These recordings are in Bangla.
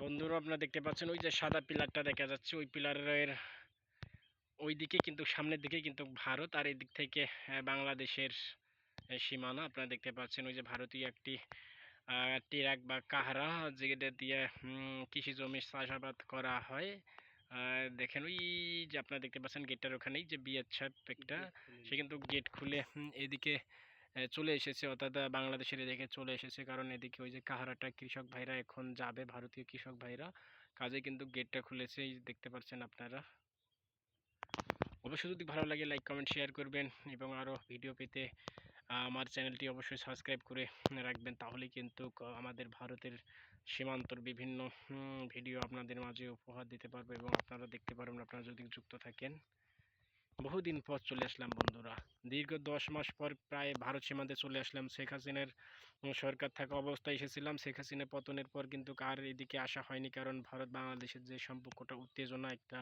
বন্ধুরা আপনারা দেখতে পাচ্ছেন ওই যে সাদা পিলারটা দেখা যাচ্ছে, ওই পিলারের ওই দিকে কিন্তু সামনের দিকে কিন্তু ভারত, আর এই দিক থেকে বাংলাদেশের সীমানা আপনারা দেখতে পাচ্ছেন। ওই যে ভারতীয় একটি ট্রাক বা কাহারা যেটা দিয়ে কৃষি জমি চাষাবাদ করা হয়। দেখেন ওই যে আপনারা দেখতে পাচ্ছেন গেটটার ওখানেই যে বিএসএফ একটা, সে কিন্তু গেট খুলে এদিকে চলে এসেছে, অর্থাৎ বাংলাদেশের এদিকে চলে এসেছে। কারণ এদিকে ওই যে কাহারাটা কৃষক ভাইরা এখন যাবে, ভারতীয় কৃষক ভাইরা, কাজে কিন্তু গেটটা খুলেছে, এই দেখতে পাচ্ছেন আপনারা। অবশ্যই যদি ভালো লাগে লাইক কমেন্ট শেয়ার করবেন, এবং আরও ভিডিও পেতে আমার চ্যানেলটি অবশ্যই সাবস্ক্রাইব করে রাখবেন, তাহলে কিন্তু আমাদের ভারতের সীমান্তর বিভিন্ন ভিডিও আপনাদের মাঝে উপহার দিতে পারবো, এবং আপনারা দেখতে পারবেন আপনারা যদি যুক্ত থাকেন। বহুদিন পর চলে আসলাম বন্ধুরা, দীর্ঘ 10 মাস পর প্রায় ভারত সীমান্তে চলে আসলাম। শেখ হাসিনার সরকার থাকা অবস্থায় এসেছিলাম, শেখ হাসিনা পতনের পর কিন্তু আর এদিকে আসা হয়নি, কারণ ভারত বাংলাদেশের যে সম্পর্কটা উত্তেজনা একটা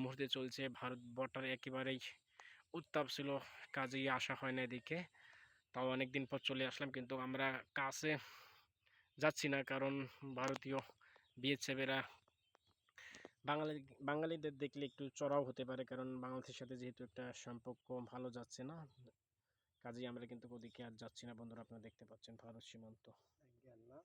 মুহূর্তে চলছে, ভারত বর্ডার একেবারেই উত্তাপ ছিল, কাজেই আসা হয় না এদিকে। তাও অনেকদিন পর চলে আসলাম, কিন্তু আমরা কাছে যাচ্ছি না, কারণ ভারতীয় বিএসএফেরা বাঙালি বাঙালিদের দেখলে একটু চড়াও হতে পারে, কারণ বাংলাদেশের সাথে যেহেতু একটা সম্পর্ক ভালো যাচ্ছে না, কাজেই আমরা কিন্তু ওদিকে আর যাচ্ছি না বন্ধুরা। আপনারা দেখতে পাচ্ছেন ভারত সীমান্ত যায় না।